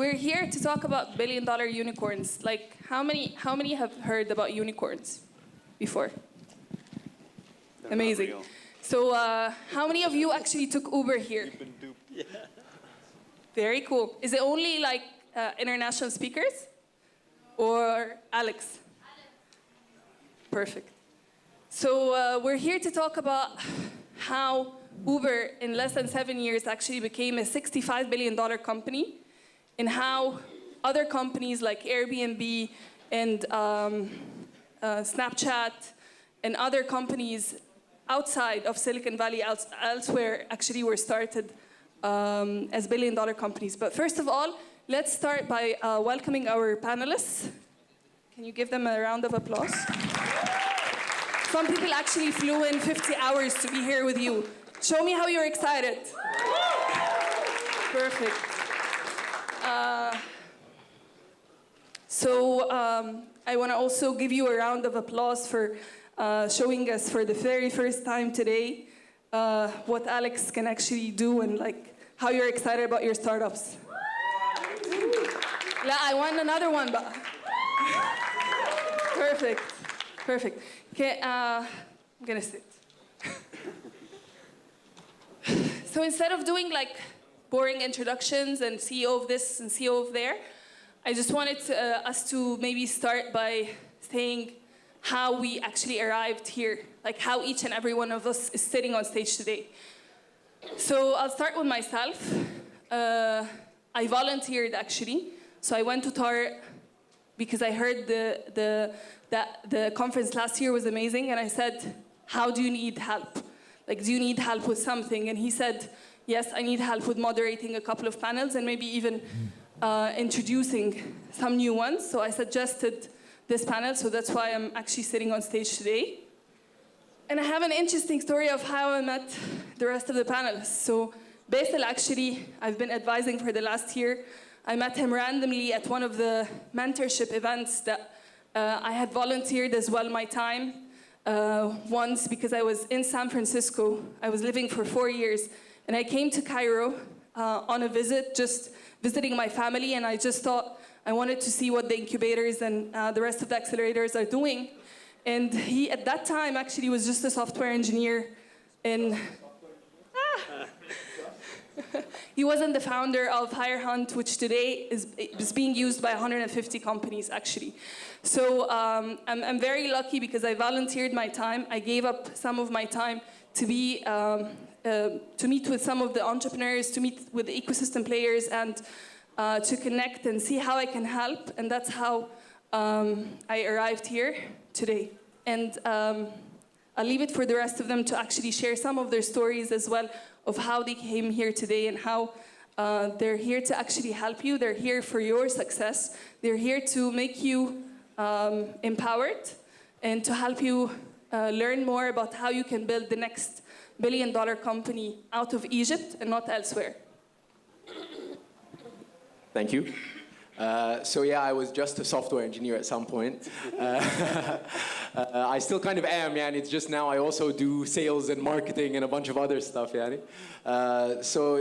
we're here to talk about billion-dollar unicorns. Like, how many have heard about unicorns before? They're amazing. So, how many of you actually took Uber here? You've been duped. Yeah. Very cool. Is it only like international speakers? Or Alex? Perfect. So we're here to talk about how Uber in less than 7 years actually became a $65 billion company, and how other companies like Airbnb and Snapchat and other companies outside of Silicon Valley, elsewhere, actually were started as billion-dollar companies. But first of all, let's start by welcoming our panelists. Can you give them a round of applause? Some people actually flew in 50 hours to be here with you. Show me how you're excited. Perfect. I want to also give you a round of applause for showing us for the very first time today what Alex can actually do, and like how you're excited about your startups. I want another one, but perfect, perfect. Okay, I'm gonna sit. So instead of doing like boring introductions and CEO of this and CEO of there, I just wanted us to maybe start by saying how we actually arrived here, like how each and every one of us is sitting on stage today. So I'll start with myself. I volunteered actually. So I went to TAR because I heard that the conference last year was amazing, and I said, how do you need help? Like, do you need help with something? And he said, yes, I need help with moderating a couple of panels and maybe even introducing some new ones. So I suggested this panel, so that's why I'm actually sitting on stage today. And I have an interesting story of how I met the rest of the panelists. So Basil, actually, I've been advising for the last year. I met him randomly at one of the mentorship events that I had volunteered as well my time once, because I was in San Francisco. I was living for 4 years, and I came to Cairo on a visit, just visiting my family, and I just thought I wanted to see what the incubators and the rest of the accelerators are doing. And he, at that time, actually was just a software engineer. And he wasn't the founder of HireHunt, which today is being used by 150 companies, actually. So I'm very lucky because I volunteered my time. I gave up some of my time to be to meet with some of the entrepreneurs, to meet with the ecosystem players, and to connect and see how I can help. And that's how I arrived here today. And I'll leave it for the rest of them to actually share some of their stories as well of how they came here today and how they're here to actually help you. They're here for your success. They're here to make you empowered and to help you learn more about how you can build the next billion-dollar company out of Egypt and not elsewhere. Thank you. So yeah, I was just a software engineer at some point. I still kind of am, yeah, and it's just now I also do sales and marketing and a bunch of other stuff, yeah. So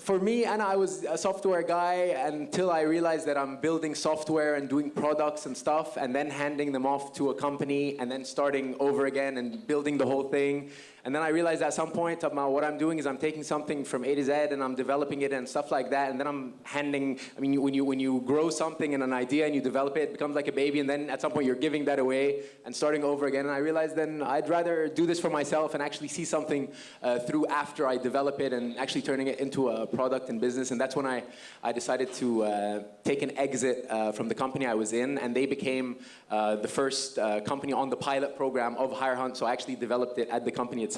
for me, Anna, I was a software guy until I realized that I'm building software and doing products and stuff, and then handing them off to a company, and then starting over again and building the whole thing. And then I realized at some point what I'm doing is I'm taking something from A to Z and I'm developing it and stuff like that. And then I'm handing, I mean, when you grow something and an idea and you develop it, it becomes like a baby. And then at some point you're giving that away and starting over again. And I realized then I'd rather do this for myself and actually see something through after I develop it and actually turning it into a product and business. And that's when I decided to take an exit from the company I was in. And they became the first company on the pilot program of HireHunt. So I actually developed it at the company itself.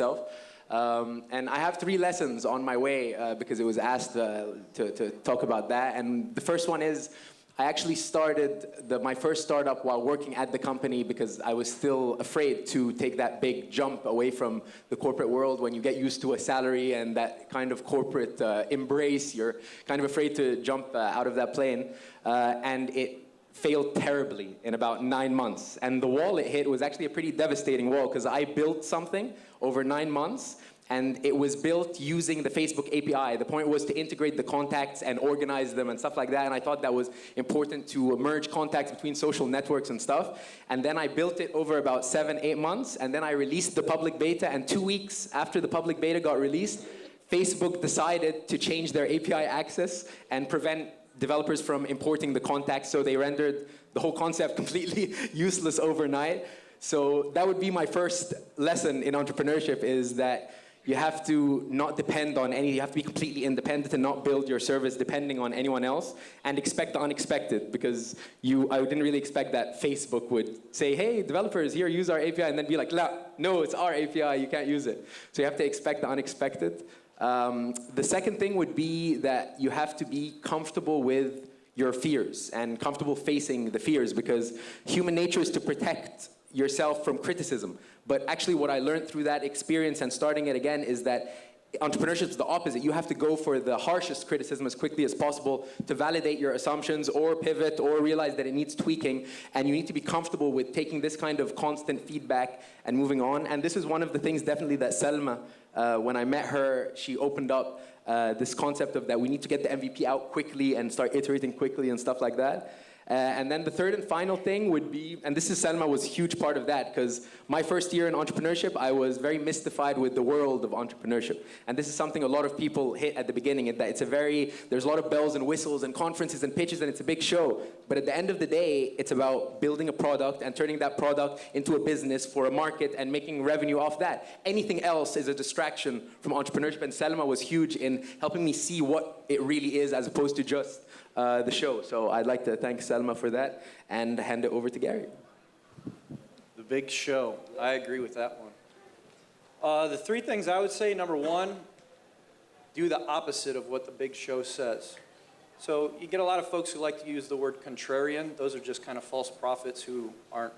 And I have 3 lessons on my way because it was asked to talk about that. And the first one is I actually started my first startup while working at the company because I was still afraid to take that big jump away from the corporate world. When you get used to a salary and that kind of corporate embrace, you're kind of afraid to jump out of that plane. And it failed terribly in about 9 months. And the wall it hit was actually a pretty devastating wall because I built something over 9 months And it was built using the Facebook API. The point was to integrate the contacts and organize them and stuff like that. And I thought that was important to merge contacts between social networks and stuff. And then I built it over about 7, 8 months. And then I released the public beta. And 2 weeks after the public beta got released, Facebook decided to change their API access and prevent developers from importing the contacts. So they rendered the whole concept completely useless overnight. So that would be my first lesson in entrepreneurship, is that you have to not depend on you have to be completely independent and not build your service depending on anyone else, and expect the unexpected, because I didn't really expect that Facebook would say, hey, developers, here, use our API, and then be like, no, it's our API, you can't use it. So you have to expect the unexpected. The second thing would be that you have to be comfortable with your fears and comfortable facing the fears, because human nature is to protect yourself from criticism. But actually what I learned through that experience and starting it again is that entrepreneurship is the opposite. You have to go for the harshest criticism as quickly as possible to validate your assumptions or pivot or realize that it needs tweaking. And you need to be comfortable with taking this kind of constant feedback and moving on. And this is one of the things definitely that Salma, when I met her, she opened up this concept of that we need to get the MVP out quickly and start iterating quickly and stuff like that. And then the third and final thing would be, and this is Salma was a huge part of that, because my first year in entrepreneurship, I was very mystified with the world of entrepreneurship. And this is something a lot of people hit at the beginning, that there's a lot of bells and whistles and conferences and pitches, and it's a big show. But at the end of the day, it's about building a product and turning that product into a business for a market and making revenue off that. Anything else is a distraction from entrepreneurship, and Salma was huge in helping me see what it really is as opposed to just the show. So I'd like to thank Salma for that and hand it over to Gary. The big show. I agree with that one. The 3 things I would say, number 1, do the opposite of what the big show says. So you get a lot of folks who like to use the word contrarian. Those are just kind of false prophets who aren't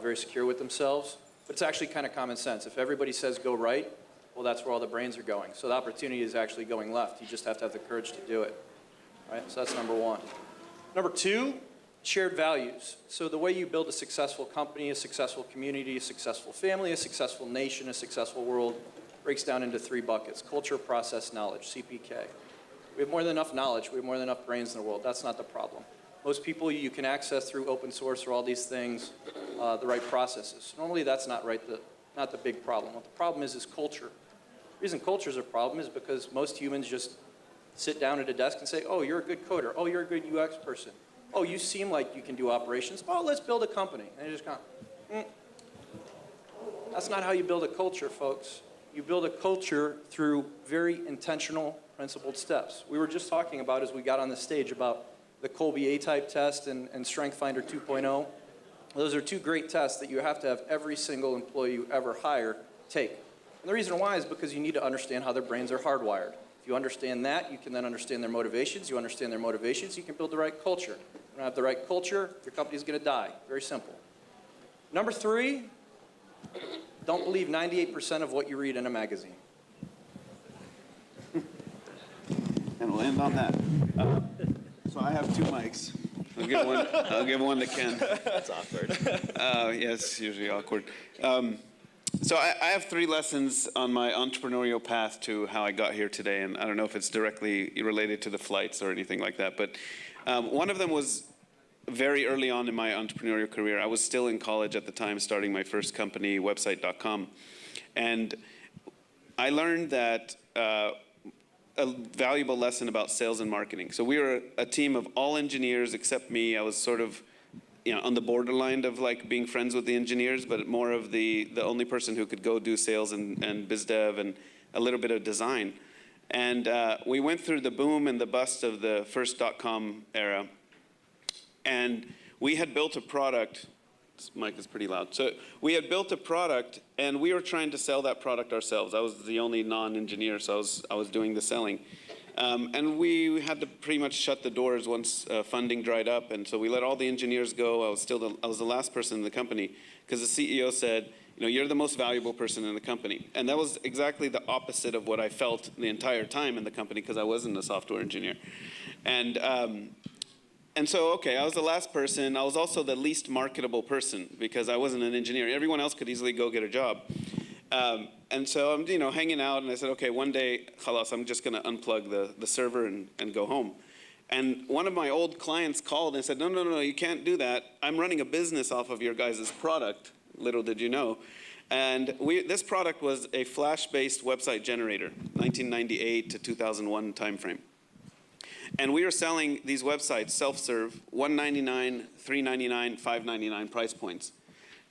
very secure with themselves. But it's actually kind of common sense. If everybody says go right, well, that's where all the brains are going. So the opportunity is actually going left. You just have to have the courage to do it. Right? So that's number 1. Number 2, shared values. So the way you build a successful company, a successful community, a successful family, a successful nation, a successful world breaks down into 3 buckets: culture, process, knowledge, CPK. We have more than enough knowledge. We have more than enough brains in the world. That's not the problem. Most people you can access through open source or all these things, the right processes. Normally that's not the big problem. What the problem is culture. The reason culture is a problem is because most humans just sit down at a desk and say, oh, you're a good coder. Oh, you're a good UX person. Oh, you seem like you can do operations. Oh, let's build a company. And they just go, That's not how you build a culture, folks. You build a culture through very intentional, principled steps. We were just talking about, as we got on the stage, about the Kolbe A-type test and Strength Finder 2.0. Those are 2 great tests that you have to have every single employee you ever hire take. And the reason why is because you need to understand how their brains are hardwired. If you understand that, you can then understand their motivations. You understand their motivations, you can build the right culture. If you don't have the right culture, your company's going to die. Very simple. Number 3, don't believe 98% of what you read in a magazine. And we'll end on that. So I have 2 mics. I'll give one to Ken. That's awkward. Yes, usually awkward. So I have 3 lessons on my entrepreneurial path to how I got here today, and I don't know if it's directly related to the flights or anything like that, but one of them was very early on in my entrepreneurial career. I was still in college at the time, starting my first company, website.com, and I learned that a valuable lesson about sales and marketing. So we were a team of all engineers except me. I was sort of on the borderline of like being friends with the engineers, but more of the only person who could go do sales and biz dev and a little bit of design. And we went through the boom and the bust of the first .com era. And we had built a product. This mic is pretty loud. So we had built a product, and we were trying to sell that product ourselves. I was the only non-engineer, so I was doing the selling. And we had to pretty much shut the doors once funding dried up, and so we let all the engineers go. I was the last person in the company because the CEO said, you're the most valuable person in the company. And that was exactly the opposite of what I felt the entire time in the company because I wasn't a software engineer. And so, okay, I was the last person. I was also the least marketable person because I wasn't an engineer. Everyone else could easily go get a job. And so I'm, hanging out, and I said, okay, one day, khalas, I'm just going to unplug the server and go home. And one of my old clients called and said, no, you can't do that. I'm running a business off of your guys' product. Little did you know. And this product was a Flash-based website generator, 1998 to 2001 timeframe. And we were selling these websites, self-serve, $199, $399, $599 price points.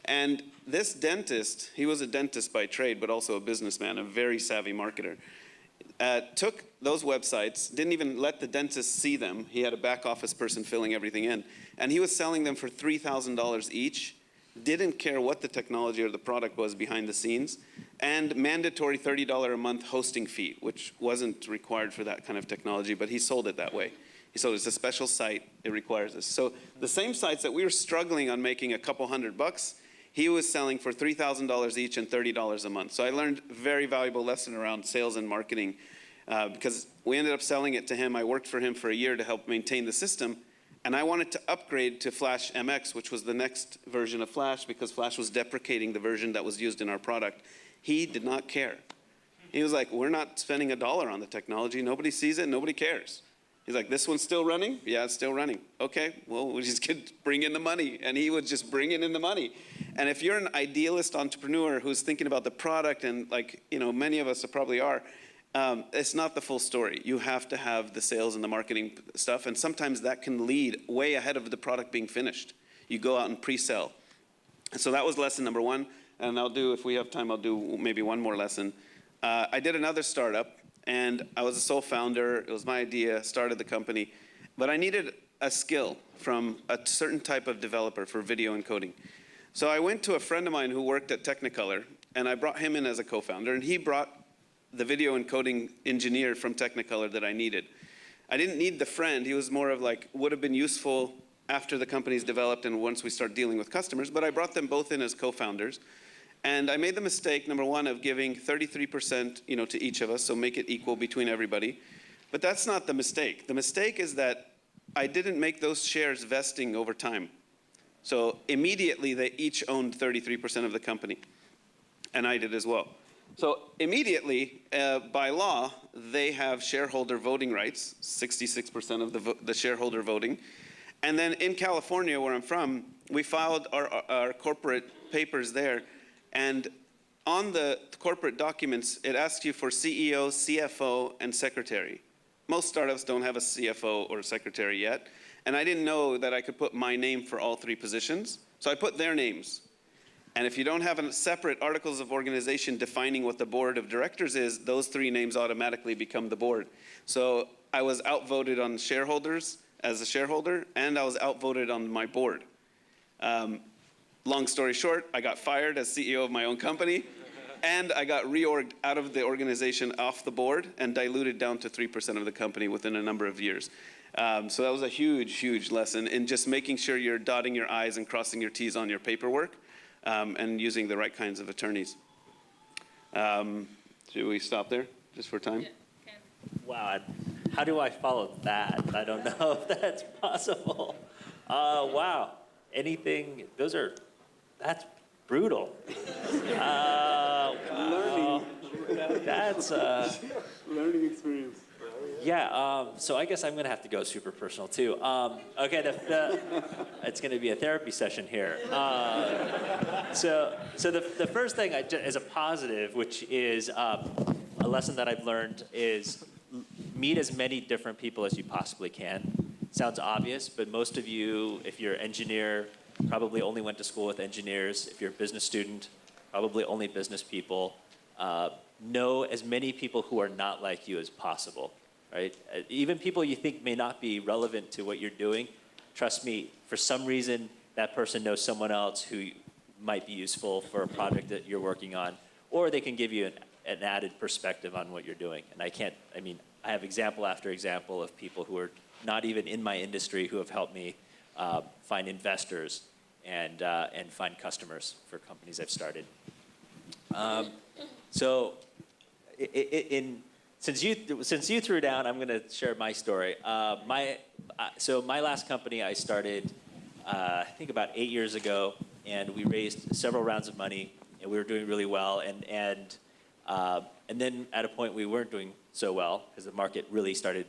And this dentist, he was a dentist by trade, but also a businessman, a very savvy marketer, took those websites, didn't even let the dentist see them. He had a back office person filling everything in. And he was selling them for $3,000 each, didn't care what the technology or the product was behind the scenes, and mandatory $30 a month hosting fee, which wasn't required for that kind of technology, but he sold it that way. He sold it's a special site, it requires this. So the same sites that we were struggling on making a couple $100, he was selling for $3,000 each and $30 a month. So I learned a very valuable lesson around sales and marketing because we ended up selling it to him. I worked for him for a year to help maintain the system. And I wanted to upgrade to Flash MX, which was the next version of Flash, because Flash was deprecating the version that was used in our product. He did not care. He was like, we're not spending $1 on the technology. Nobody sees it. Nobody cares. He's like, this one's still running? Yeah, it's still running. Okay, well, we just could bring in the money. And he would just bring in the money. And if you're an idealist entrepreneur who's thinking about the product, and many of us probably are, it's not the full story. You have to have the sales and the marketing stuff, and sometimes that can lead way ahead of the product being finished. You go out and pre-sell. And so that was lesson number one, and if we have time, I'll do maybe one more lesson. I did another startup, and I was a sole founder. It was my idea, started the company, but I needed a skill from a certain type of developer for video encoding. So I went to a friend of mine who worked at Technicolor, and I brought him in as a co-founder, and he brought the video encoding engineer from Technicolor that I needed. I didn't need the friend. He was more of would have been useful after the company's developed and once we start dealing with customers, but I brought them both in as co-founders. And I made the mistake, number one, of giving 33% to each of us, so make it equal between everybody. But that's not the mistake. The mistake is that I didn't make those shares vesting over time. So immediately, they each owned 33% of the company, and I did as well. So immediately, by law, they have shareholder voting rights, 66% of the shareholder voting. And then in California, where I'm from, we filed our corporate papers there. And on the corporate documents, it asks you for CEO, CFO, and secretary. Most startups don't have a CFO or a secretary yet. And I didn't know that I could put my name for all three positions. So I put their names. And if you don't have a separate articles of organization defining what the board of directors is, those three names automatically become the board. So I was outvoted on shareholders as a shareholder, and I was outvoted on my board. Long story short, I got fired as CEO of my own company, and I got reorged out of the organization off the board and diluted down to 3% of the company within a number of years. So that was a huge, huge lesson in just making sure you're dotting your I's and crossing your T's on your paperwork. And using the right kinds of attorneys. Should we stop there, just for time? Yeah, Wow, how do I follow that? I don't know if that's possible. Wow, that's brutal. Wow. That's learning experience. Yeah, so I guess I'm gonna have to go super personal too. Okay, it's gonna be a therapy session here. So the first thing is a positive, which is a lesson that I've learned is meet as many different people as you possibly can. Sounds obvious, but most of you, if you're an engineer, probably only went to school with engineers. If you're a business student, probably only business people. Know as many people who are not like you as possible. Right? Even people you think may not be relevant to what you're doing, trust me, for some reason, that person knows someone else who might be useful for a project that you're working on, or they can give you an added perspective on what you're doing. And I have example after example of people who are not even in my industry who have helped me find investors and find customers for companies I've started. Since you threw down, I'm going to share my story. So my last company I started, I think about 8 years ago, and we raised several rounds of money. and we were doing really well, and then at a point we weren't doing so well because the market really started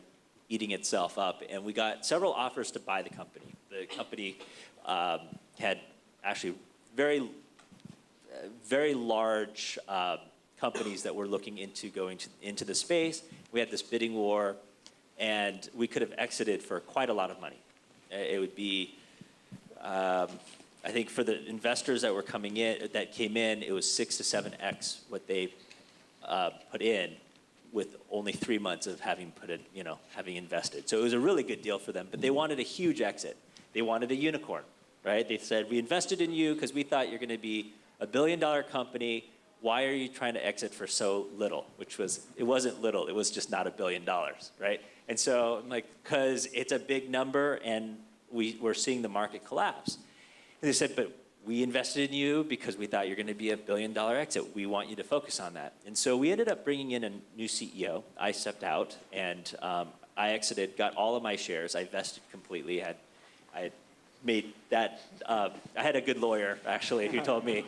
eating itself up, and we got several offers to buy the company. The company had actually very large companies that were looking into going into the space. We had this bidding war, and we could have exited for quite a lot of money. It would be, I think, for the investors that were coming in, that came in, it was 6 to 7x what they put in, with only 3 months of having having invested. So it was a really good deal for them, but they wanted a huge exit. They wanted a unicorn, right? They said, we invested in you because we thought you're going to be a $1 billion company. Why are you trying to exit for so little? It wasn't little, it was just not $1 billion, right? And so I'm like, because it's a big number and we're seeing the market collapse. And they said, but we invested in you because we thought you're going to be a $1 billion exit. We want you to focus on that. And so we ended up bringing in a new CEO. I stepped out and I exited, got all of my shares. I vested completely. I had made that, I had a good lawyer, actually, who told me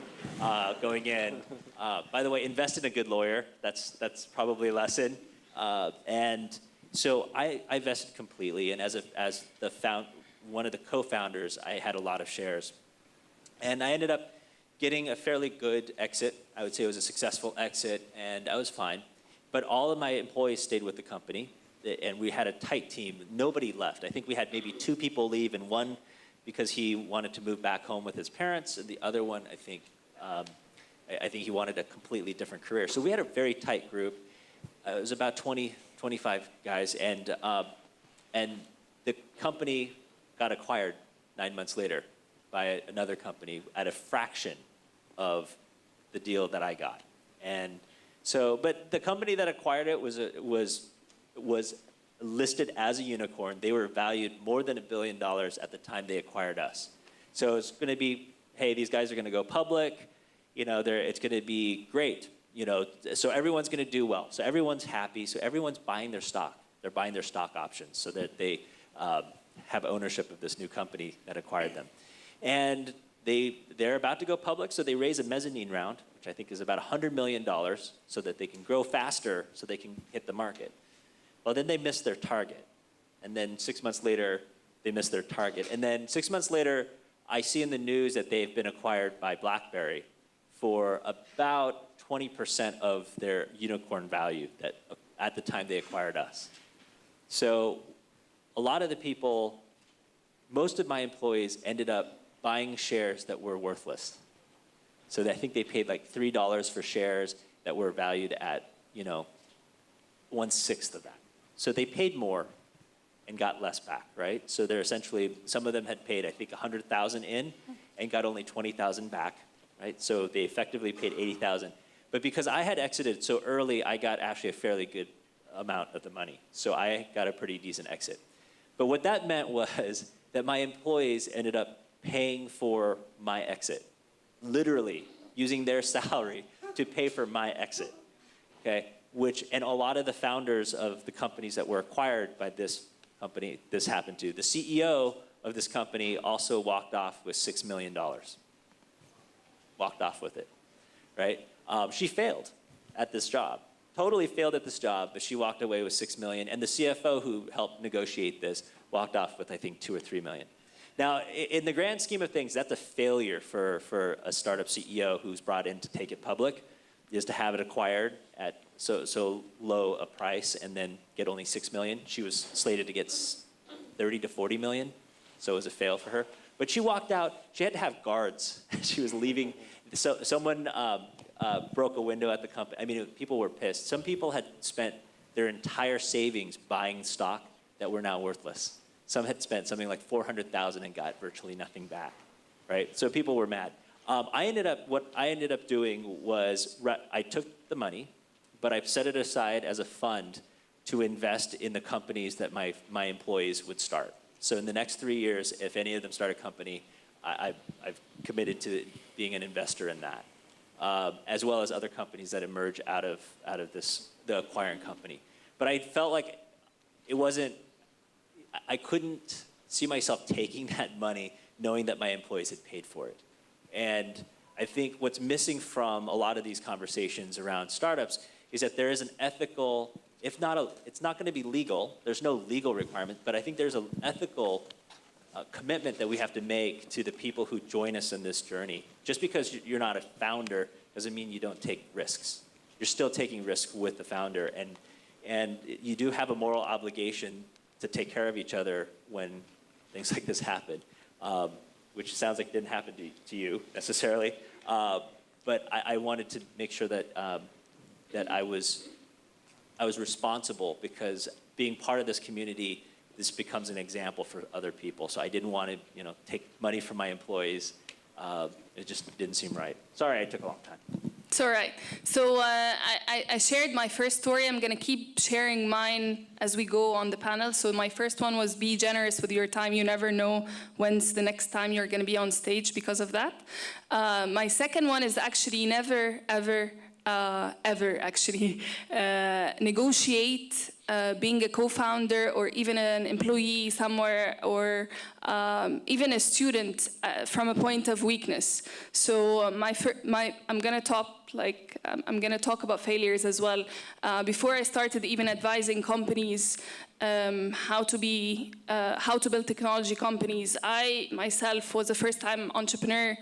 going in. By the way, invest in a good lawyer. That's probably a lesson. And so I vested completely. And as one of the co-founders, I had a lot of shares. And I ended up getting a fairly good exit. I would say it was a successful exit, and I was fine. But all of my employees stayed with the company, and we had a tight team. Nobody left. I think we had maybe 2 people leave, and one because he wanted to move back home with his parents, and the other one, I think he wanted a completely different career. So we had a very tight group. It was about 20, 25 guys, and the company got acquired 9 months later by another company at a fraction of the deal that I got. And so, but the company that acquired it was listed as a unicorn. They were valued more than $1 billion at the time they acquired us. So it's going to be, hey, these guys are going to go public. It's going to be great. So everyone's going to do well. So everyone's happy. So everyone's buying their stock. They're buying their stock options so that they have ownership of this new company that acquired them. And they're about to go public, so they raise a mezzanine round, which I think is about $100 million, so that they can grow faster, so they can hit the market. Well, then they missed their target. And then 6 months later, they missed their target. And then 6 months later, I see in the news that they've been acquired by BlackBerry for about 20% of their unicorn value at the time they acquired us. So a lot of the people, most of my employees ended up buying shares that were worthless. So I think they paid like $3 for shares that were valued at, 1/6 of that. So they paid more and got less back, right? So they're essentially, some of them had paid, I think, 100,000 in and got only 20,000 back, right? So they effectively paid 80,000. But because I had exited so early, I got actually a fairly good amount of the money. So I got a pretty decent exit. But what that meant was that my employees ended up paying for my exit, literally using their salary to pay for my exit, okay? And a lot of the founders of the companies that were acquired by this company, this happened to. The CEO of this company also walked off with $6 million. Walked off with it, right? She failed at this job, totally failed at this job, but she walked away with $6 million. And the CFO who helped negotiate this walked off with, I think, $2 or $3 million. Now, in the grand scheme of things, that's a failure for a startup CEO who's brought in to take it public, is to have it acquired at so low a price and then get only $6 million. She was slated to get 30 to 40 million, so it was a fail for her. But she walked out. She had to have guards. She was leaving. So someone broke a window at the company. I mean, people were pissed. Some people had spent their entire savings buying stock that were now worthless. Some had spent something like $400,000 and got virtually nothing back, right? So people were mad. What I ended up doing was I took the money, but I set it aside as a fund to invest in the companies that my employees would start. So in the next 3 years, if any of them start a company, I've committed to being an investor in that, as well as other companies that emerge out of the acquiring company. But I felt like I couldn't see myself taking that money knowing that my employees had paid for it. And I think what's missing from a lot of these conversations around startups is that there is an ethical, if not it's not going to be legal, there's no legal requirement, but I think there's an ethical commitment that we have to make to the people who join us in this journey. Just because you're not a founder doesn't mean you don't take risks. You're still taking risks with the founder, and you do have a moral obligation to take care of each other when things like this happen, which sounds like didn't happen to you necessarily. But I wanted to make sure that that I was responsible, because being part of this community, this becomes an example for other people. So I didn't want to, take money from my employees. It just didn't seem right. Sorry, I took a long time. It's all right. So I shared my first story. I'm going to keep sharing mine as we go on the panel. So my first one was be generous with your time. You never know when's the next time you're going to be on stage because of that. My second one is actually never, ever, actually negotiate being a co-founder or even an employee somewhere, or even a student from a point of weakness. So I'm gonna talk about failures as well. Before I started even advising companies how to build technology companies, I myself was a first-time entrepreneur.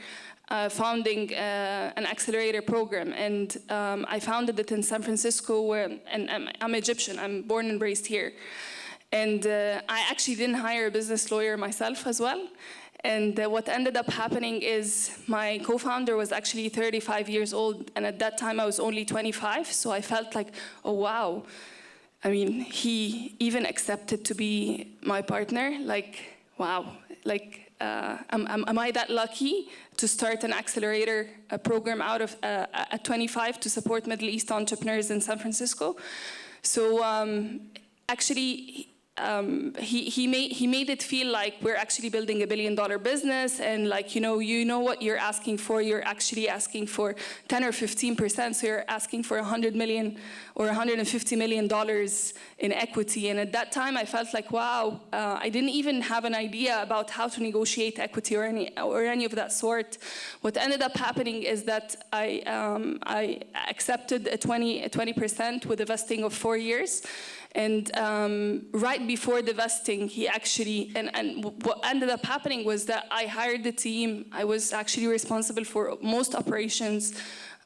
Founding an accelerator program, and I founded it in San Francisco, and I'm Egyptian. I'm born and raised here, and I actually didn't hire a business lawyer myself as well. And what ended up happening is my co-founder was actually 35 years old, and at that time I was only 25. So I felt like, oh wow, I mean, he even accepted to be my partner. Like, wow, like. Am I that lucky to start an accelerator program out of at 25 to support Middle East entrepreneurs in San Francisco? So actually, he made it feel like we're actually building $1 billion business, and like you know what you're asking for. You're actually asking for 10 or 15%. So you're asking for $100 million or $150 million in equity. And at that time, I felt like, wow, I didn't even have an idea about how to negotiate equity or any of that sort. What ended up happening is that I accepted a 20% with a vesting of 4 years. And right before the vesting, he actually, and what ended up happening was that I hired the team. I was actually responsible for most operations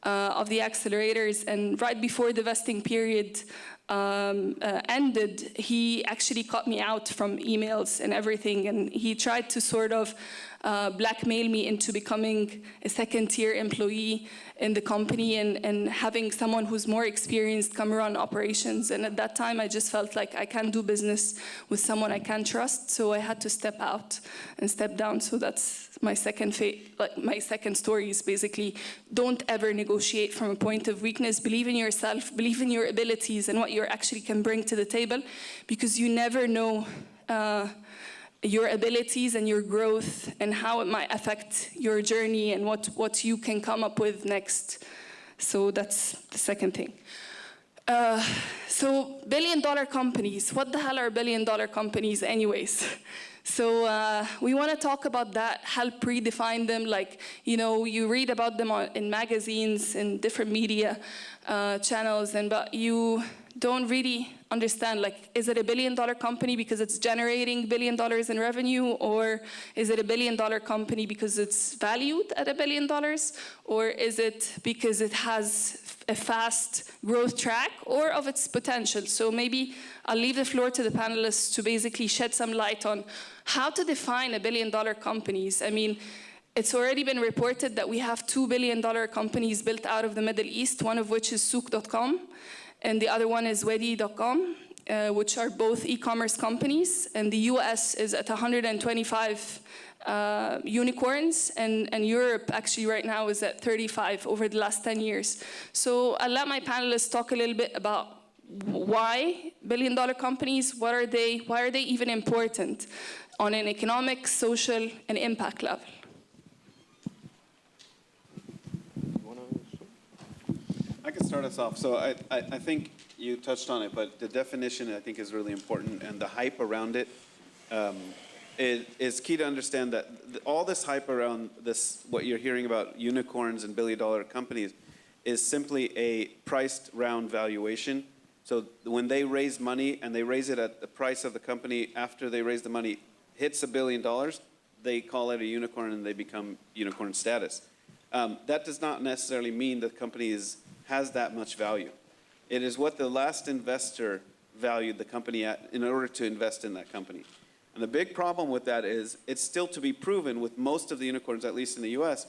of the accelerators. And right before the vesting period ended, he actually cut me out from emails and everything. And he tried to sort of blackmail me into becoming a second-tier employee in the company and having someone who's more experienced come run operations. And at that time, I just felt like I can't do business with someone I can't trust, so I had to step out and step down. So that's my second my second story is basically don't ever negotiate from a point of weakness. Believe in yourself, believe in your abilities and what you actually can bring to the table, because you never know your abilities and your growth and how it might affect your journey and what you can come up with next. So that's the second thing. So billion-dollar companies, what the hell are billion-dollar companies anyways? So we want to talk about that, help redefine them. Like, you read about them in magazines and different media channels, but you don't really understand, like, is it a billion-dollar company because it's generating $1 billion in revenue, or is it a billion-dollar company because it's valued at $1 billion, or is it because it has a fast growth track or of its potential? So maybe I'll leave the floor to the panelists to basically shed some light on how to define $1 billion companies. I mean, it's already been reported that we have $2 billion companies built out of the Middle East, one of which is Souk.com, and the other one is Wedi.com, which are both e-commerce companies. And the US is at 125 unicorns, and Europe actually right now is at 35 over the last 10 years. So I'll let my panelists talk a little bit about why billion-dollar companies, what are they, why are they even important on an economic, social, and impact level. I can start us off. So I think you touched on it, but the definition I think is really important, and the hype around it is key to understand that all this hype around this, what you're hearing about unicorns and billion-dollar companies, is simply a priced round valuation. So when they raise money and they raise it at the price of the company after they raise the money hits $1 billion, they call it a unicorn and they become unicorn status. That does not necessarily mean the company has that much value. It is what the last investor valued the company at in order to invest in that company. And the big problem with that is it's still to be proven with most of the unicorns, at least in the US,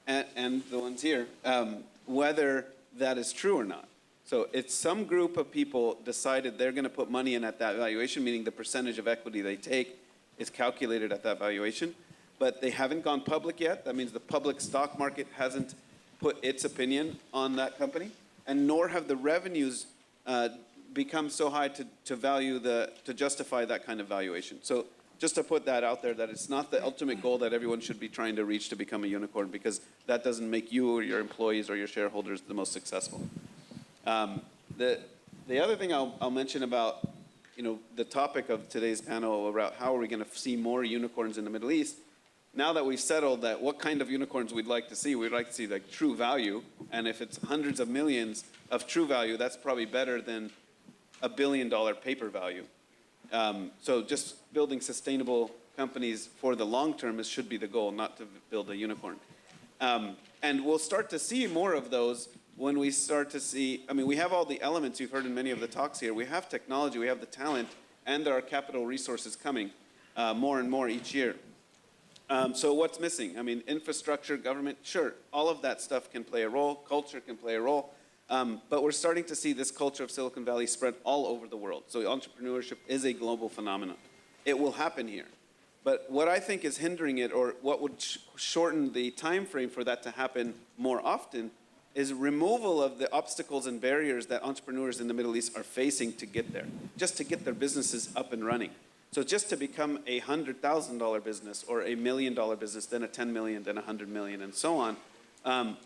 and the ones here, whether that is true or not. So it's some group of people decided they're going to put money in at that valuation, meaning the percentage of equity they take is calculated at that valuation, but they haven't gone public yet. That means the public stock market hasn't put its opinion on that company, and nor have the revenues become so high to justify that kind of valuation. So just to put that out there, that it's not the ultimate goal that everyone should be trying to reach to become a unicorn, because that doesn't make you or your employees or your shareholders the most successful. The other thing I'll mention about the topic of today's panel about how are we going to see more unicorns in the Middle East, now that we've settled that what kind of unicorns we'd like to see like true value, and if it's hundreds of millions of true value, that's probably better than $1 billion paper value. So just building sustainable companies for the long term should be the goal, not to build a unicorn. And we'll start to see more of those when we start to see, we have all the elements you've heard in many of the talks here. We have technology, we have the talent, and there are capital resources coming more and more each year. So what's missing? Infrastructure, government, sure, all of that stuff can play a role, culture can play a role, but we're starting to see this culture of Silicon Valley spread all over the world. So entrepreneurship is a global phenomenon. It will happen here. But what I think is hindering it, or what would shorten the time frame for that to happen more often, is removal of the obstacles and barriers that entrepreneurs in the Middle East are facing to get there, just to get their businesses up and running. So just to become a $100,000 business or $1 million business, then a 10 million, then 100 million, and so on.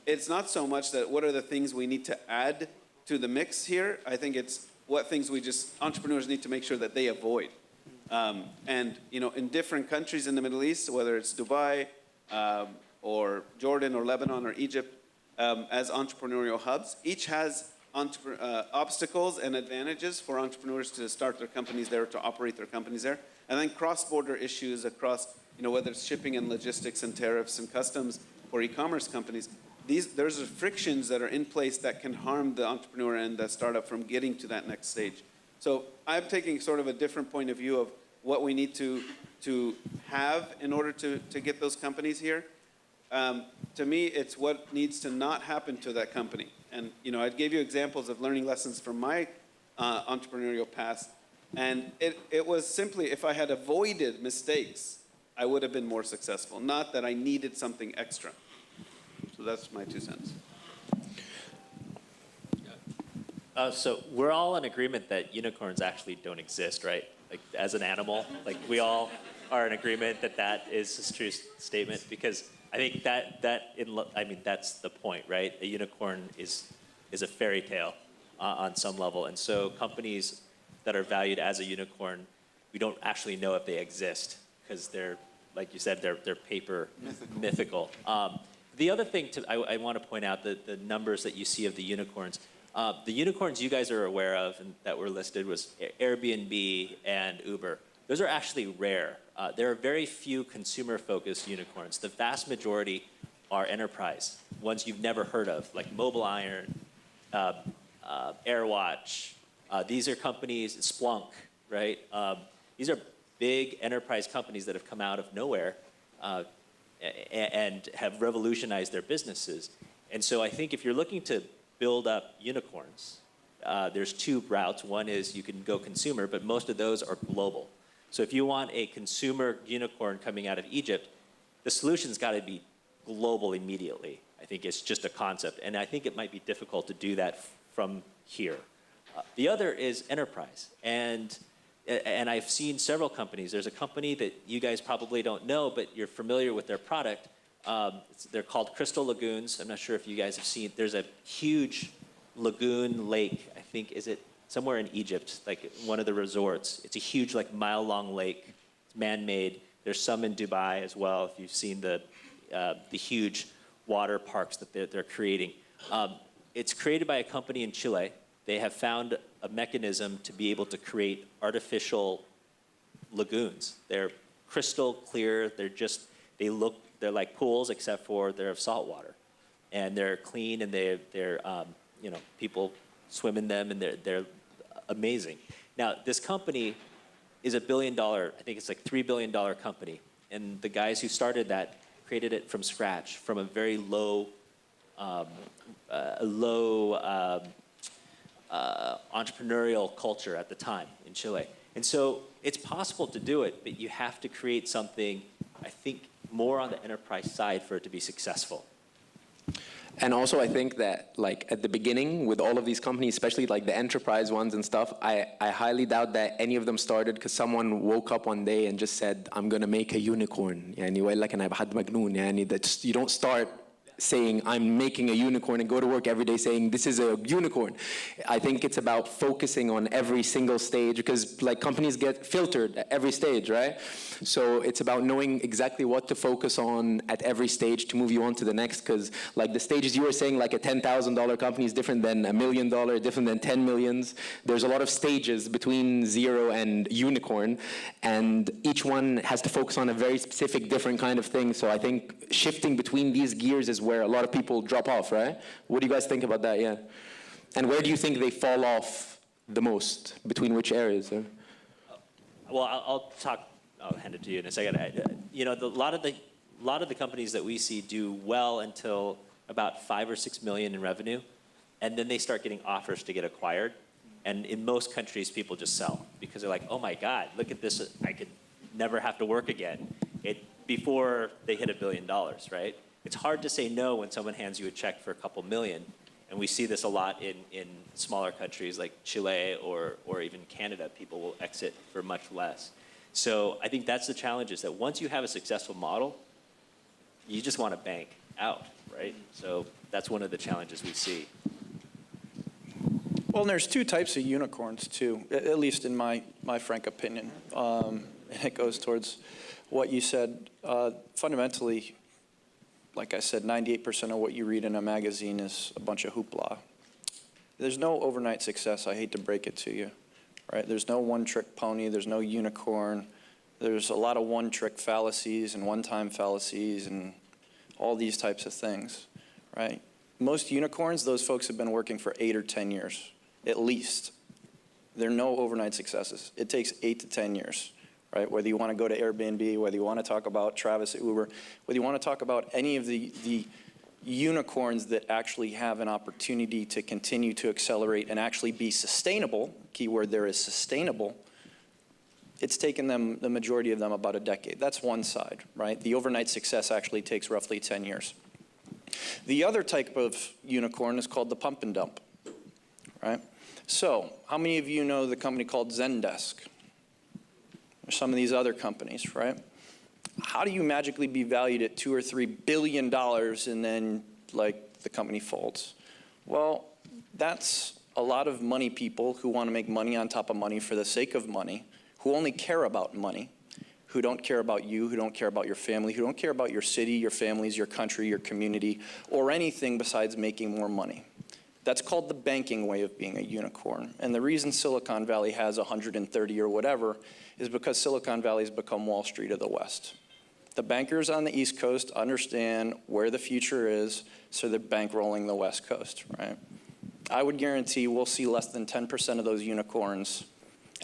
It's not so much that what are the things we need to add to the mix here. I think it's what things entrepreneurs need to make sure that they avoid. And in different countries in the Middle East, whether it's Dubai or Jordan or Lebanon or Egypt, as entrepreneurial hubs, each has obstacles and advantages for entrepreneurs to start their companies there, to operate their companies there, and then cross-border issues across, whether it's shipping and logistics and tariffs and customs for e-commerce companies. There's frictions that are in place that can harm the entrepreneur and the startup from getting to that next stage. So I'm taking sort of a different point of view of what we need to have in order to get those companies here. To me, it's what needs to not happen to that company. And I gave you examples of learning lessons from my entrepreneurial past, and it was simply, if I had avoided mistakes, I would have been more successful, not that I needed something extra. So that's my 2 cents. So we're all in agreement that unicorns actually don't exist, right? Like as an animal, like we all are in agreement that is a true statement, because I think that's the point, right? A unicorn is a fairy tale on some level, and so companies that are valued as a unicorn, we don't actually know if they exist because they're, like you said, they're paper mythical. The other thing I want to point out, the numbers that you see of the unicorns. The unicorns you guys are aware of and that were listed was Airbnb and Uber. Those are actually rare. There are very few consumer-focused unicorns. The vast majority are enterprise, ones you've never heard of, like Mobile Iron, AirWatch. These are companies, Splunk, right? These are big enterprise companies that have come out of nowhere and have revolutionized their businesses. And so I think if you're looking to build up unicorns, there's 2 routes. One is you can go consumer, but most of those are global. So if you want a consumer unicorn coming out of Egypt, the solution's got to be global immediately. I think it's just a concept, and I think it might be difficult to do that from here. The other is enterprise, and I've seen several companies. There's a company that you guys probably don't know, but you're familiar with their product. They're called Crystal Lagoons. I'm not sure if you guys have seen. There's a huge lagoon lake. I think, is it somewhere in Egypt, like one of the resorts. It's a huge, like, mile-long lake. It's man-made. There's some in Dubai as well, if you've seen the huge water parks that they're creating. It's created by a company in Chile. They have found a mechanism to be able to create artificial lagoons. They're crystal clear. They're like pools, except for they're of salt water. And they're clean, and people swim in them, and they're amazing. Now, this company is $1 billion, I think it's like $3 billion company. And the guys who started that created it from scratch, from a very low entrepreneurial culture at the time in Chile. And so it's possible to do it, but you have to create something, I think, more on the enterprise side for it to be successful. And also, I think that, like, at the beginning, with all of these companies, especially like the enterprise ones and stuff, I highly doubt that any of them started because someone woke up one day and just said, I'm going to make a unicorn. يعني وإلا كان هيبقى حد مجنون. يعني that you don't start saying, I'm making a unicorn, and go to work every day saying, this is a unicorn. I think it's about focusing on every single stage, because like companies get filtered at every stage, right? So it's about knowing exactly what to focus on at every stage to move you on to the next, because like the stages you were saying, like a $10,000 company is different than $1 million, different than 10 millions. There's a lot of stages between zero and unicorn, and each one has to focus on a very specific, different kind of thing. So I think shifting between these gears is where a lot of people drop off, right? What do you guys think about that? Yeah. And where do you think they fall off the most? Between which areas? Well, I'll hand it to you in a second. A lot of the companies that we see do well until about 5 or 6 million in revenue, and then they start getting offers to get acquired. And in most countries, people just sell because they're like, oh my God, look at this, I could never have to work again. Before they hit $1 billion, right? It's hard to say no when someone hands you a check for a couple million. And we see this a lot in smaller countries like Chile or even Canada. People will exit for much less. So I think that's the challenge, is that once you have a successful model, you just want to bank out, right? So that's one of the challenges we see. Well, and there's two types of unicorns too, at least in my frank opinion. And it goes towards what you said. Fundamentally, like I said, 98% of what you read in a magazine is a bunch of hoopla. There's no overnight success, I hate to break it to you, right? There's no one-trick pony, there's no unicorn. There's a lot of one-trick fallacies and one-time fallacies and all these types of things, right? Most unicorns, those folks have been working for 8 or 10 years, at least. There are no overnight successes. It takes 8 to 10 years. Right? Whether you want to go to Airbnb, whether you want to talk about Travis at Uber, whether you want to talk about any of the unicorns that actually have an opportunity to continue to accelerate and actually be sustainable, keyword there is sustainable, it's taken them, the majority of them, about a decade. That's one side, right? The overnight success actually takes roughly 10 years. The other type of unicorn is called the pump and dump, right? So how many of you know the company called Zendesk? Or some of these other companies, right? How do you magically be valued at $2 or $3 billion and then like the company folds? Well, that's a lot of money people who want to make money on top of money for the sake of money, who only care about money, who don't care about you, who don't care about your family, who don't care about your city, your families, your country, your community, or anything besides making more money. That's called the banking way of being a unicorn. And the reason Silicon Valley has 130 or whatever is because Silicon Valley has become Wall Street of the West. The bankers on the East Coast understand where the future is, so they're bankrolling the West Coast, right? I would guarantee we'll see less than 10% of those unicorns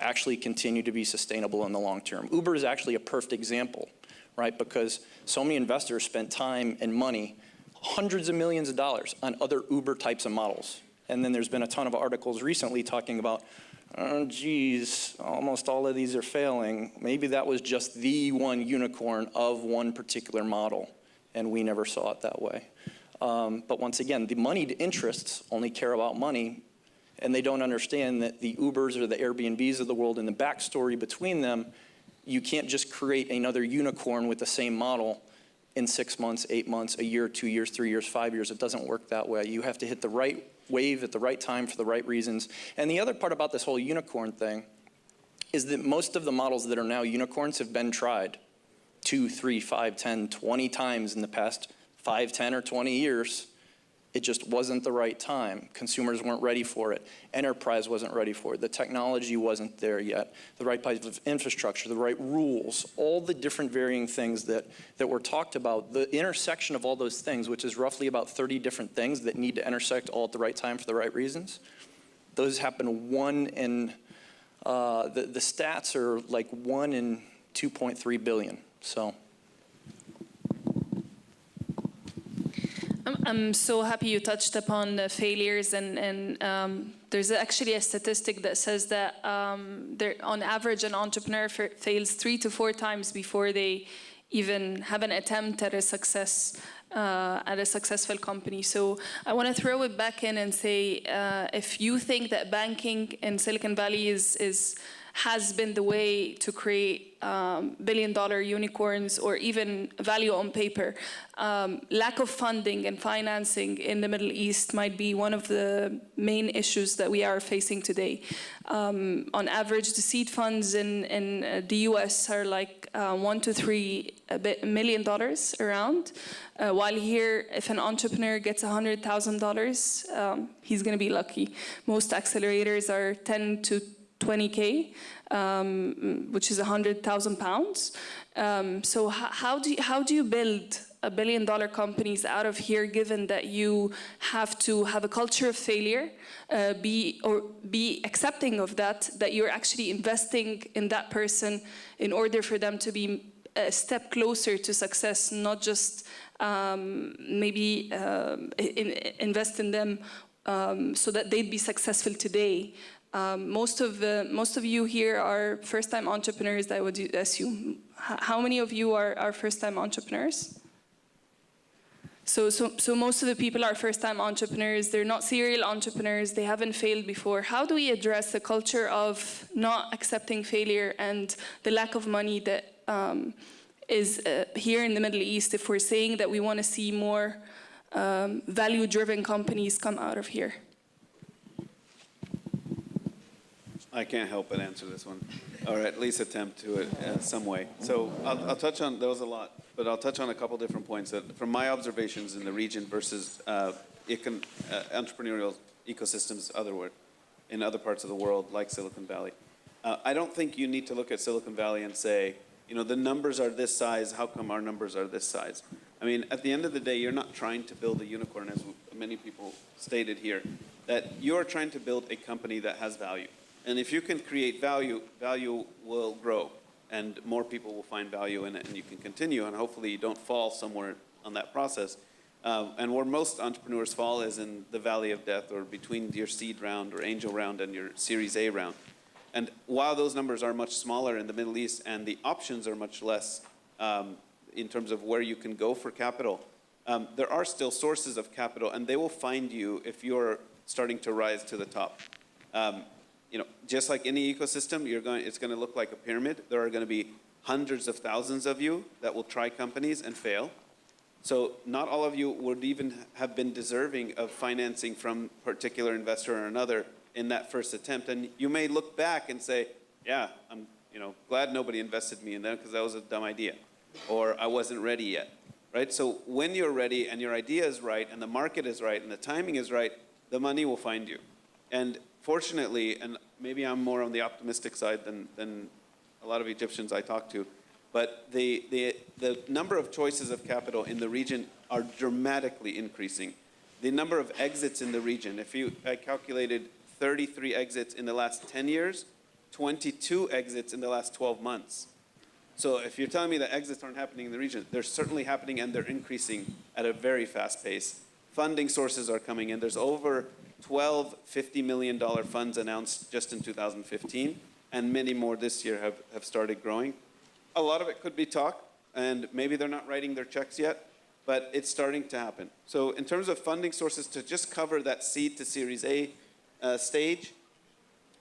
actually continue to be sustainable in the long term. Uber is actually a perfect example, right? Because so many investors spent time and money, hundreds of millions of dollars, on other Uber types of models. And then there's been a ton of articles recently talking about, oh, geez, almost all of these are failing. Maybe that was just the one unicorn of one particular model, and we never saw it that way. But once again, the moneyed interests only care about money, and they don't understand that the Ubers or the Airbnbs of the world and the backstory between them, you can't just create another unicorn with the same model in 6 months, 8 months, a year, 2 years, 3 years, 5 years. It doesn't work that way. You have to hit the right wave at the right time for the right reasons. And the other part about this whole unicorn thing is that most of the models that are now unicorns have been tried. 2, 3, 5, 10, 20 times in the past 5, 10, or 20 years. It just wasn't the right time. Consumers weren't ready for it. Enterprise wasn't ready for it. The technology wasn't there yet. The right type of infrastructure, the right rules, all the different varying things that were talked about, the intersection of all those things, which is roughly about 30 different things that need to intersect all at the right time for the right reasons. Those happen one in, the stats are like 1 in 2.3 billion, so. I'm so happy you touched upon the failures, and there's actually a statistic that says that on average an entrepreneur fails 3 to 4 times before they even have an attempt at a successful company. So I want to throw it back in and say, if you think that banking in Silicon Valley has been the way to create billion-dollar unicorns or even value on paper, lack of funding and financing in the Middle East might be one of the main issues that we are facing today. On average, the seed funds in the US are like $1 to $3 million around, while here, if an entrepreneur gets $100,000, he's going to be lucky. Most accelerators are 10 to 20K, which is 100,000 pounds. So how do you build $1 billion companies out of here, given that you have to have a culture of failure, be accepting of that you're actually investing in that person in order for them to be a step closer to success, not just maybe invest in them so that they'd be successful today. Most of you here are first-time entrepreneurs, I would assume. How many of you are first-time entrepreneurs? So most of the people are first-time entrepreneurs. They're not serial entrepreneurs. They haven't failed before. How do we address the culture of not accepting failure and the lack of money that is here in the Middle East if we're saying that we want to see more value-driven companies come out of here? I can't help but answer this one, or at least attempt to it in some way. So I'll touch on, there was a lot, but I'll touch on a couple different points that, from my observations in the region versus entrepreneurial ecosystems in other parts of the world, like Silicon Valley. I don't think you need to look at Silicon Valley and say, you know, the numbers are this size, how come our numbers are this size? I mean, at the end of the day, you're not trying to build a unicorn, as many people stated here, that you're trying to build a company that has value. And if you can create value, value will grow, and more people will find value in it, and you can continue, and hopefully you don't fall somewhere on that process. And where most entrepreneurs fall is in the valley of death, or between your seed round or angel round and your Series A round. And while those numbers are much smaller in the Middle East and the options are much less in terms of where you can go for capital, there are still sources of capital, and they will find you if you're starting to rise to the top. You know, just like any ecosystem, it's going to look like a pyramid. There are going to be hundreds of thousands of you that will try companies and fail. So not all of you would even have been deserving of financing from a particular investor or another in that first attempt. And you may look back and say, yeah, I'm glad nobody invested me in that because that was a dumb idea, or I wasn't ready yet, right? So when you're ready and your idea is right and the market is right and the timing is right, the money will find you. And fortunately, and maybe I'm more on the optimistic side than a lot of Egyptians I talk to, but the number of choices of capital in the region are dramatically increasing. The number of exits in the region, I calculated 33 exits in the last 10 years, 22 exits in the last 12 months. So if you're telling me that exits aren't happening in the region, they're certainly happening, and they're increasing at a very fast pace. Funding sources are coming in. There's over 12 $50 million funds announced just in 2015, and many more this year have started growing. A lot of it could be talk, and maybe they're not writing their checks yet, but it's starting to happen. So in terms of funding sources, to just cover that seed to Series A stage,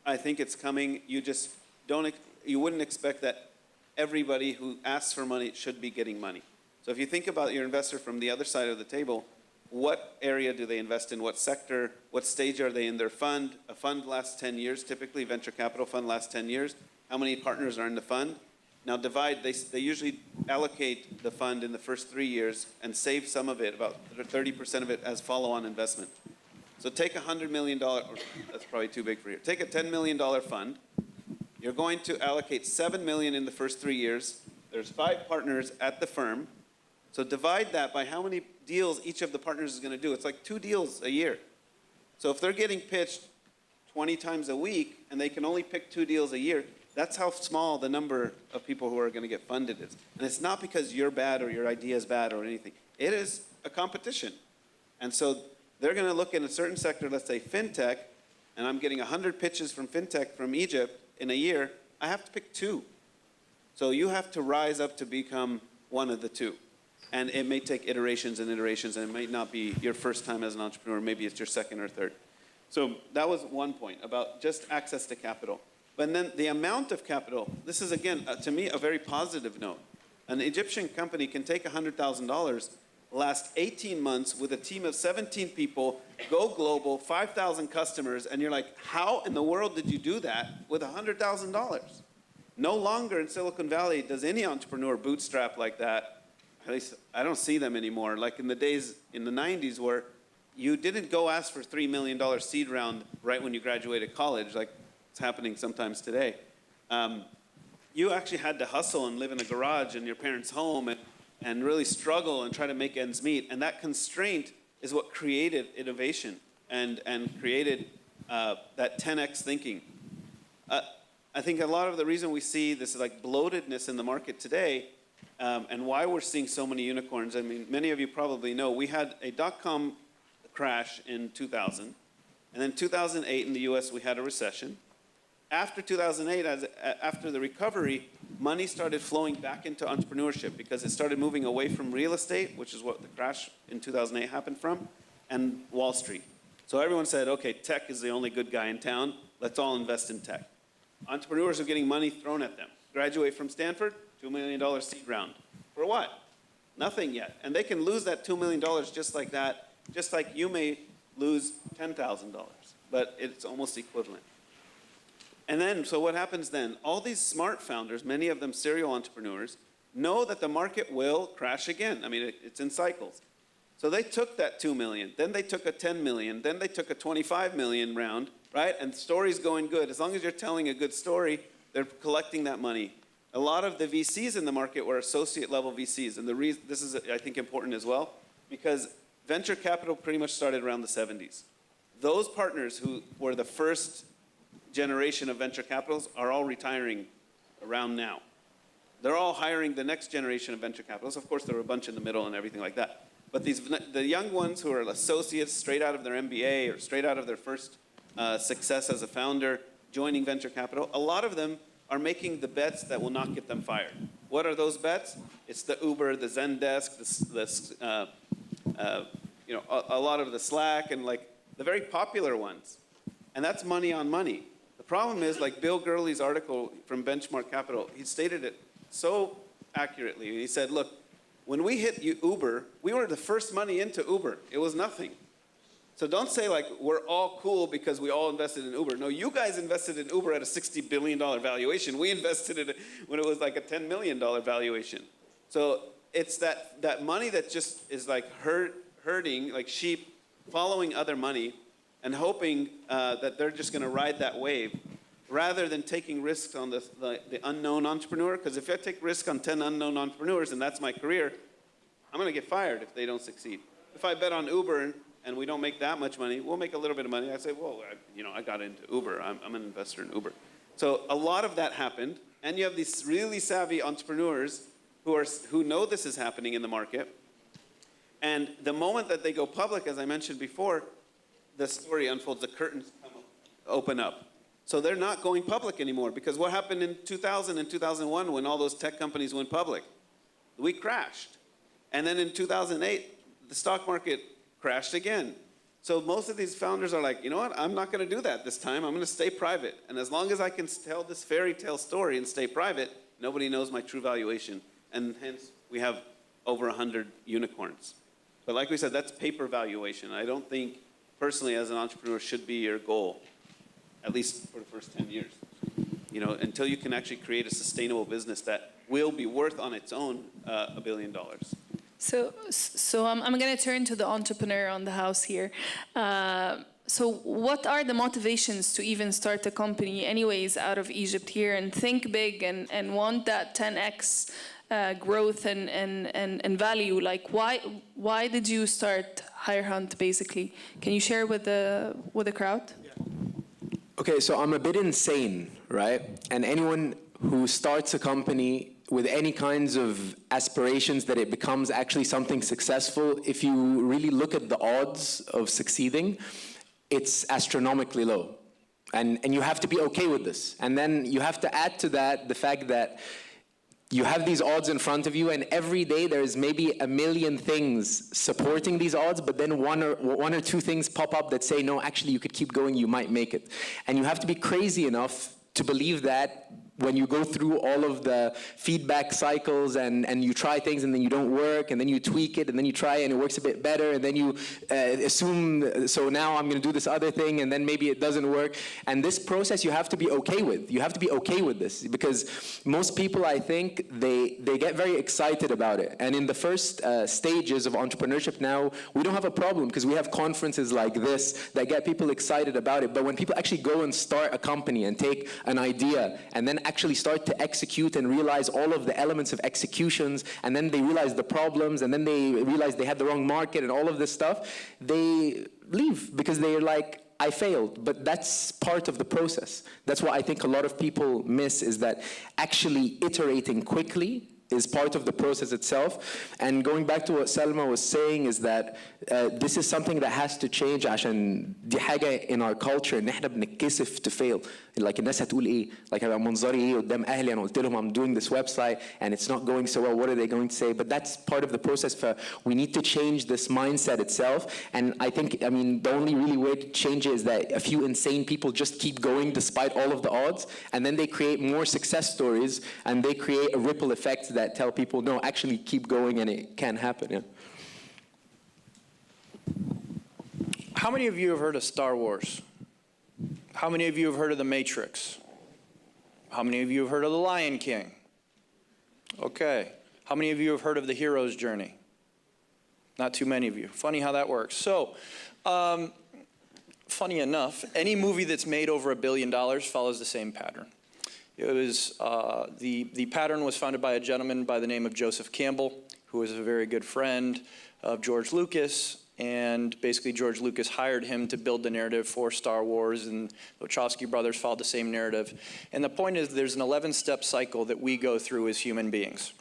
I think it's coming. You wouldn't expect that everybody who asks for money should be getting money. So if you think about your investor from the other side of the table, what area do they invest in? What sector? What stage are they in their fund? A fund lasts 10 years, typically. Venture capital fund lasts 10 years. How many partners are in the fund? Now divide, they usually allocate the fund in the first 3 years and save some of it, about 30% of it as follow-on investment. So take $100 million, or that's probably too big for you. Take a $10 million fund. You're going to allocate $7 million in the first 3 years. There's 5 partners at the firm. So divide that by how many deals each of the partners is going to do. It's like 2 deals a year. So if they're getting pitched 20 times a week and they can only pick 2 deals a year, that's how small the number of people who are going to get funded is. And it's not because you're bad or your idea is bad or anything. It is a competition. And so they're going to look in a certain sector, let's say fintech, and I'm getting 100 pitches from fintech from Egypt in a year. I have to pick 2. So you have to rise up to become one of the 2. And it may take iterations and iterations, and it might not be your first time as an entrepreneur. Maybe it's your second or third. So that was one point about just access to capital. But then the amount of capital, this is, again, to me, a very positive note. An Egyptian company can take $100,000, last 18 months with a team of 17 people, go global, 5,000 customers, and you're like, how in the world did you do that with $100,000? No longer in Silicon Valley does any entrepreneur bootstrap like that. At least I don't see them anymore. Like in the days in the 90s where you didn't go ask for $3 million seed round right when you graduated college, like it's happening sometimes today. You actually had to hustle and live in a garage in your parents' home and really struggle and try to make ends meet. And that constraint is what created innovation and created that 10x thinking. I think a lot of the reason we see this like bloatedness in the market today and why we're seeing so many unicorns, I mean, many of you probably know, we had a dot-com crash in 2000. And then 2008 in the US, we had a recession. After 2008, after the recovery, money started flowing back into entrepreneurship because it started moving away from real estate, which is what the crash in 2008 happened from, and Wall Street. So everyone said, okay, tech is the only good guy in town. Let's all invest in tech. Entrepreneurs are getting money thrown at them. Graduate from Stanford, $2 million seed round. For what? Nothing yet. And they can lose that $2 million just like that, just like you may lose $10,000. But it's almost equivalent. And then, so what happens then? All these smart founders, many of them serial entrepreneurs, know that the market will crash again. I mean, it's in cycles. So they took that 2 million, then they took a 10 million, then they took a 25 million round, right? And the story's going good. As long as you're telling a good story, they're collecting that money. A lot of the VCs in the market were associate level VCs. And the reason, this is, I think, important as well, because venture capital pretty much started around the 70s. Those partners who were the first generation of venture capitals are all retiring around now. They're all hiring the next generation of venture capitalists. Of course, there were a bunch in the middle and everything like that. But the young ones who are associates straight out of their MBA or straight out of their first success as a founder, joining venture capital, a lot of them are making the bets that will not get them fired. What are those bets? It's the Uber, the Zendesk, a lot of the Slack, and like the very popular ones. And that's money on money. The problem is, like Bill Gurley's article from Benchmark Capital, he stated it so accurately. He said, look, when we hit Uber, we were the first money into Uber. It was nothing. So don't say like, we're all cool because we all invested in Uber. No, you guys invested in Uber at a $60 billion valuation. We invested in it when it was like a $10 million valuation. So it's that money that just is like herding, like sheep, following other money, and hoping that they're just going to ride that wave, rather than taking risks on the unknown entrepreneur. Because if I take risk on 10 unknown entrepreneurs, and that's my career, I'm going to get fired if they don't succeed. If I bet on Uber and we don't make that much money, we'll make a little bit of money. I say, well, I got into Uber. I'm an investor in Uber. So a lot of that happened, and you have these really savvy entrepreneurs who know this is happening in the market. And the moment that they go public, as I mentioned before, the story unfolds, the curtains open up. So they're not going public anymore, because what happened in 2000 and 2001 when all those tech companies went public? We crashed. And then in 2008, the stock market crashed again. So most of these founders are like, you know what, I'm not going to do that this time. I'm going to stay private. And as long as I can tell this fairy tale story and stay private, nobody knows my true valuation. And hence, we have over 100 unicorns. But like we said, that's paper valuation. I don't think, personally, as an entrepreneur, should be your goal, at least for the first 10 years. You know, until you can actually create a sustainable business that will be worth on its own $1 billion. So I'm going to turn to the entrepreneur on the house here. So what are the motivations to even start a company anyways out of Egypt here and think big and want that 10x growth and value? Like why did you start HireHunt basically? Can you share with the crowd? Okay, so I'm a bit insane, right? And anyone who starts a company with any kinds of aspirations that it becomes actually something successful, if you really look at the odds of succeeding, it's astronomically low. And you have to be okay with this. And then you have to add to that the fact that you have these odds in front of you, and every day there's maybe a million things supporting these odds, but then one or two things pop up that say, no, actually you could keep going, you might make it. And you have to be crazy enough to believe that when you go through all of the feedback cycles and you try things and then you don't work, and then you tweak it and then you try and it works a bit better, and then you assume, so now I'm going to do this other thing and then maybe it doesn't work. And this process you have to be okay with. You have to be okay with this, because most people, I think, they get very excited about it. And in the first stages of entrepreneurship now, we don't have a problem because we have conferences like this that get people excited about it. But when people actually go and start a company and take an idea and then actually start to execute and realize all of the elements of executions, and then they realize the problems, and then they realize they had the wrong market and all of this stuff, they leave because they're like, I failed. But that's part of the process. That's what I think a lot of people miss, is that actually iterating quickly is part of the process itself. And going back to what Salma was saying is that this is something that has to change عشان دي حاجة in our culture إن إحنا بنتكسف to fail. Like الناس هتقول إيه؟ Like هيبقى منظري إيه قدام أهلي؟ أنا قلت لهم I'm doing this website and it's not going so well. What are they going to say? But that's part of the process. We need to change this mindset itself. And I think, I mean, the only really way to change it is that a few insane people just keep going despite all of the odds, and then they create more success stories and they create a ripple effect that tell people, no, actually keep going and it can happen. Yeah. How many of you have heard of Star Wars? How many of you have heard of The Matrix? How many of you have heard of The Lion King? Okay. How many of you have heard of The Hero's Journey? Not too many of you. Funny how that works. So, funny enough, any movie that's made over $1 billion follows the same pattern. It was, the pattern was founded by a gentleman by the name of Joseph Campbell, who was a very good friend of George Lucas. And basically, George Lucas hired him to build the narrative for Star Wars, and the Wachowski brothers followed the same narrative. And the point is, there's an 11-step cycle that we go through as human beings.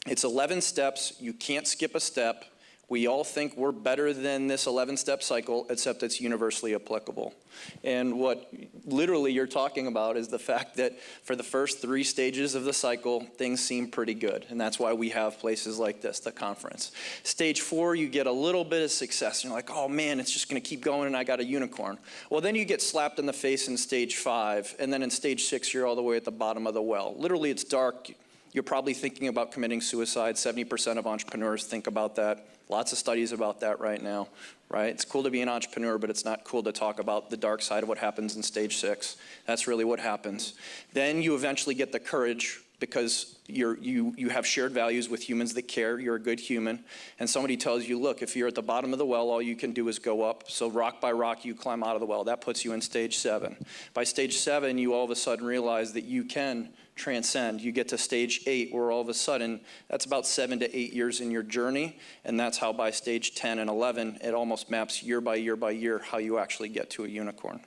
It's 11 steps. You can't skip a step. We all think we're better than this 11-step cycle, except it's universally applicable. And what literally you're talking about is the fact that for the first 3 stages of the cycle, things seem pretty good. And that's why we have places like this, the conference. Stage 4, you get a little bit of success. And you're like, oh man, it's just going to keep going and I got a unicorn. Well, then you get slapped in the face in stage 5. And then in stage 6, you're all the way at the bottom of the well. Literally, it's dark. You're probably thinking about committing suicide. 70% of entrepreneurs think about that. Lots of studies about that right now, right? It's cool to be an entrepreneur, but it's not cool to talk about the dark side of what happens in stage 6. That's really what happens. Then you eventually get the courage because you have shared values with humans that care. You're a good human. And somebody tells you, look, if you're at the bottom of the well, all you can do is go up. So rock by rock, you climb out of the well. That puts you in stage 7. By stage 7, you all of a sudden realize that you can transcend. You get to stage 8, where all of a sudden, that's about 7 to 8 years in your journey. And that's how by stage 10 and 11, it almost maps year by year by year how you actually get to a unicorn.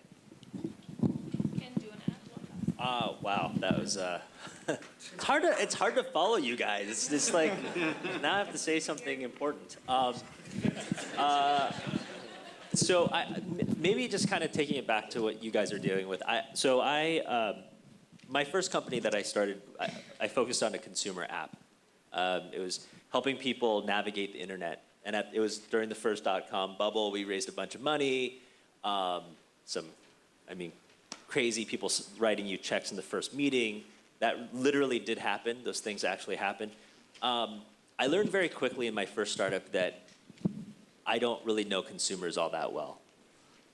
Wow, that was it's hard to follow you guys. It's just like now I have to say something important. So maybe just kind of taking it back to what you guys are dealing with. My first company that I started, I focused on a consumer app. It was helping people navigate the internet, and it was during the first .com bubble. We raised a bunch of money. Crazy people writing you checks in the first meeting. That literally did happen. Those things actually happened. I learned very quickly in my first startup that I don't really know consumers all that well.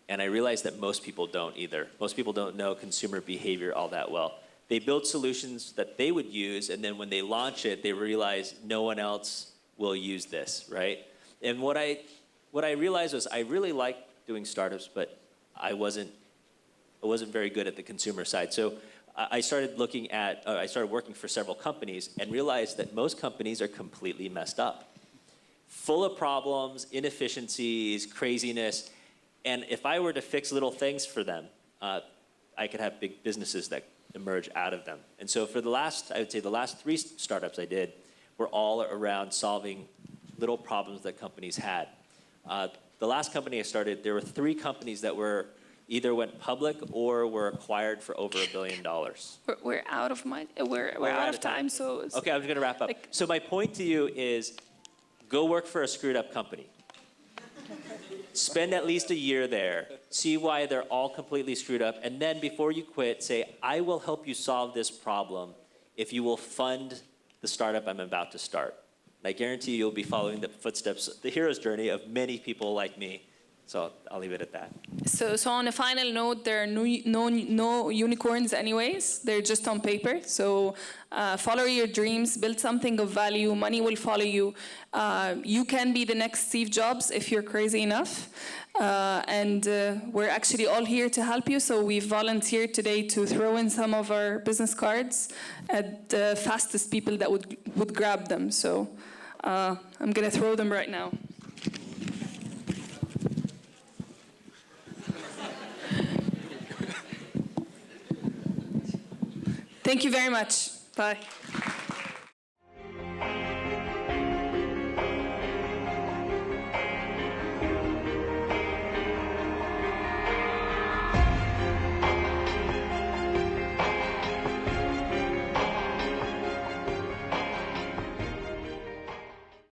And I realized that most people don't either. Most people don't know consumer behavior all that well. they build solutions that they would use, and then when they launch it, they realize no one else will use this, right? And what I realized was I really liked doing startups, but I wasn't very good at the consumer side. So I started I started working for several companies and realized that most companies are completely messed up, full of problems, inefficiencies, craziness. And if I were to fix little things for them, I could have big businesses that emerge out of them. And so for I would say the last 3 startups I did were all around solving little problems that companies had. The last company I started, there were 3 companies that either went public or were acquired for over $1 billion. We're out of we're out of time, so okay, I'm just gonna wrap up. So my point to you is, go work for a screwed up company. Spend at least a year there, see why they're all completely screwed up, and then before you quit, say, I will help you solve this problem if you will fund the startup I'm about to start. I guarantee you'll be following the footsteps, the hero's journey of many people like me. So I'll leave it at that. So on a final note, there are no unicorns anyways. They're just on paper. So follow your dreams, build something of value, money will follow you. You can be the next Steve Jobs if you're crazy enough. And we're actually all here to help you. So we've volunteered today to throw in some of our business cards at the fastest people that would grab them. So I'm gonna throw them right now. Thank you very much. Bye.